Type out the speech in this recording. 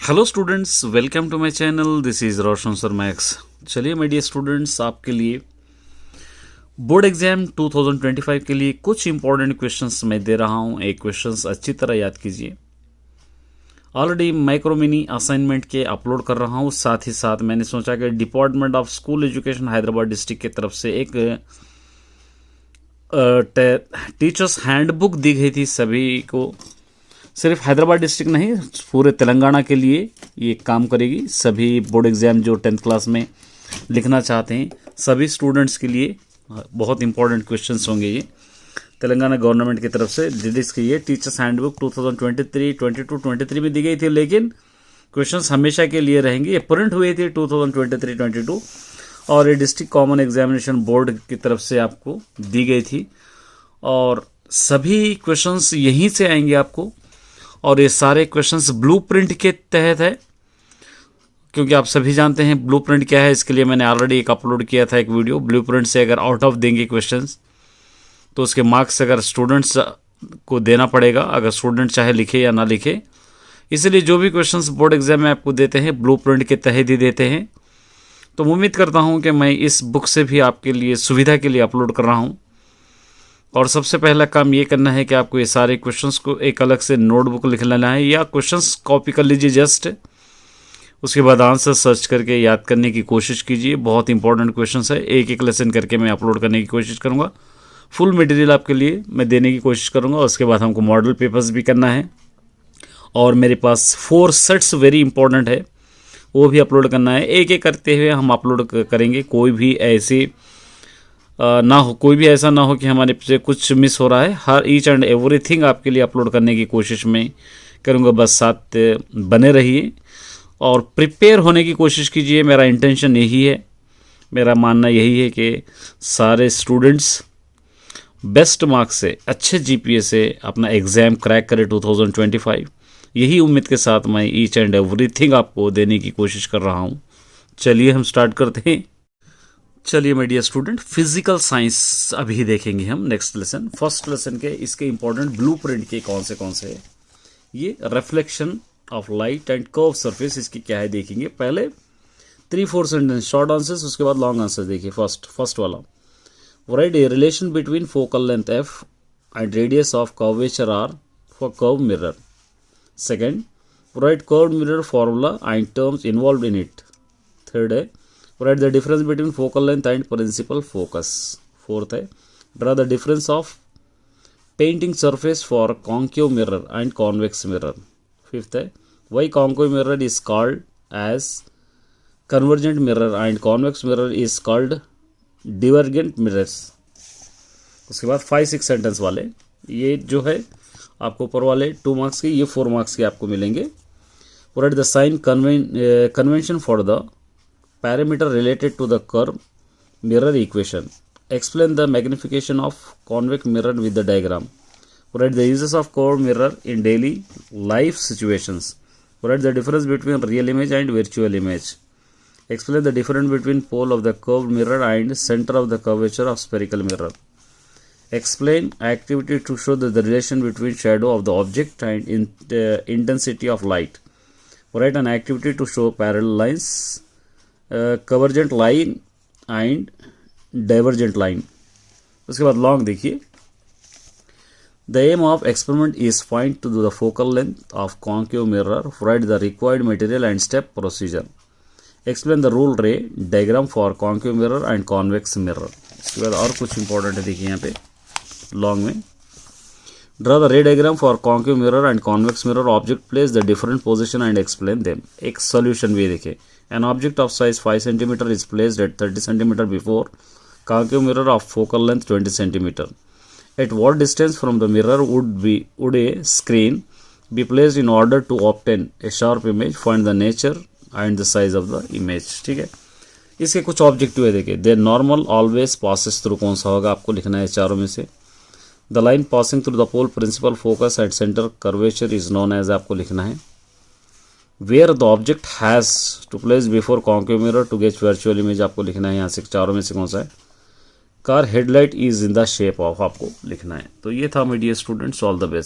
Hello students, welcome to my channel. This is Roshan sir max. चलिए my dear students, आपके लिए board exam 2025 के लिए कुछ इंपॉर्टेंट क्वेश्चंस मैं दे रहा हूं। एक क्वेश्चंस अच्छी तरह याद कीजिए। ऑलरेडी माइक्रो मिनी असाइनमेंट के अपलोड कर रहा हूं। साथ ही साथ मैंने सोचा कि department of school education Hyderabad district की तरफ से एक टीचर्स हैंडबुक दी गई थी सभी को। सिर्फ हैदराबाद डिस्ट्रिक्ट नहीं, पूरे तेलंगाना के लिए ये काम करेगी। सभी बोर्ड एग्जाम जो 10th क्लास में लिखना चाहते हैं सभी स्टूडेंट्स के लिए बहुत इंपॉर्टेंट क्वेश्चंस होंगे। ये तेलंगाना गवर्नमेंट की तरफ से रिलीज की है टीचर्स हैंडबुक 2023, 22, 23 में दी गई थी, लेकिन क्वेश्चंस हमेशा के लिए रहेंगे। ये प्रिंट हुए थे 2023, 22 और ये डिस्ट्रिक्ट कॉमन एग्जामिनेशन बोर्ड की तरफ से आपको दी गई थी और सभी क्वेश्चंस यहीं से आएंगे आपको। और ये सारे क्वेश्चंस ब्लूप्रिंट के तहत है, क्योंकि आप सभी जानते हैं ब्लूप्रिंट क्या है। इसके लिए मैंने ऑलरेडी एक अपलोड किया था एक वीडियो। ब्लूप्रिंट से अगर आउट ऑफ देंगे क्वेश्चंस तो उसके मार्क्स अगर स्टूडेंट्स को देना पड़ेगा, अगर स्टूडेंट चाहे लिखे या ना लिखे। इसलिए जो भी क्वेश्चंस बोर्ड एग्जाम में आपको देते हैं ब्लूप्रिंट के तहत ही देते हैं। तो उम्मीद करता हूँ कि मैं इस बुक से भी आपके लिए सुविधा के लिए अपलोड कर रहा हूँ। और सबसे पहला काम ये करना है कि आपको ये सारे क्वेश्चंस को एक अलग से नोटबुक लिख लेना है या क्वेश्चंस कॉपी कर लीजिए जस्ट। उसके बाद आंसर सर्च करके याद करने की कोशिश कीजिए। बहुत इंपॉर्टेंट क्वेश्चंस है, एक एक लेसन करके मैं अपलोड करने की कोशिश करूँगा। फुल मटेरियल आपके लिए मैं देने की कोशिश करूँगा। उसके बाद हमको मॉडल पेपर्स भी करना है और मेरे पास 4 सेट्स वेरी इंपॉर्टेंट है, वो भी अपलोड करना है। एक एक करते हुए हम अपलोड करेंगे। कोई भी ऐसी ना हो, कोई भी ऐसा ना हो कि हमारे से कुछ मिस हो रहा है। हर ईच एंड एवरीथिंग आपके लिए अपलोड करने की कोशिश में करूँगा। बस साथ बने रहिए और प्रिपेयर होने की कोशिश कीजिए। मेरा इंटेंशन यही है, मेरा मानना यही है कि सारे स्टूडेंट्स बेस्ट मार्क्स से, अच्छे जीपीए से अपना एग्ज़ाम क्रैक करें 2025। यही उम्मीद के साथ मैं ईच एंड एवरीथिंग आपको देने की कोशिश कर रहा हूँ। चलिए हम स्टार्ट करते हैं। चलिए my dear student, physical science अभी देखेंगे हम नेक्स्ट लेसन। फर्स्ट लेसन के इसके इंपॉर्टेंट ब्लूप्रिंट के कौन से है। ये reflection of light and curve surface, इसकी क्या है देखेंगे। पहले 3-4 सेंटेंस शॉर्ट आंसर्स, उसके बाद लॉन्ग आंसर देखिए। फर्स्ट वाला, right a relation between focal length f and radius of curvature r for curve mirror. Second, right curve mirror formula and terms involve in it. Third है, write the difference between focal length and principal focus. Fourth है, draw the difference of painting surface for concave mirror and convex mirror. Fifth है, why concave mirror is called as convergent mirror and convex mirror is called divergent mirrors. उसके बाद 5-6 sentence वाले, ये जो है आपको ऊपर वाले 2 मार्क्स के, ये 4 मार्क्स के आपको मिलेंगे। write the sign convention for the parameter related to the curve mirror equation. Explain the magnification of convex mirror with the diagram. Write the uses of curved mirror in daily life situations. Write the difference between real image and virtual image. Explain the difference between pole of the curved mirror and center of the curvature of spherical mirror. Explain activity to show the relation between shadow of the object and intensity of light. Write an activity to show parallel lines, convergent line and divergent line. उसके बाद long देखिए। The aim of experiment is find to the focal length of concave mirror. Write the required material and step procedure. Explain the rule ray diagram for concave mirror and convex mirror. उसके बाद और कुछ important है देखिए यहाँ पे long में। Draw the रे diagram for concave mirror and convex mirror. Object place the different position and explain them. एक सोल्यूशन भी देखिए। An object of size 5 cm is placed at 30 cm before concave mirror of focal length 20 cm. At what distance from the mirror would a screen be placed in order to obtain a sharp image? Find the nature and the size of the image. ठीक है, इसके कुछ objective है देखिए। The normal always passes through, कौन सा होगा आपको लिखना है चारों में से। The line passing through the pole principal focus and center curvature is known as, आपको लिखना है। Where the object has to place before concave mirror to get virtual image, आपको लिखना है। यहाँ से चारों में से कौन सा है। Car headlight is in the shape of, आपको लिखना है। तो ये था my dear students, all the best.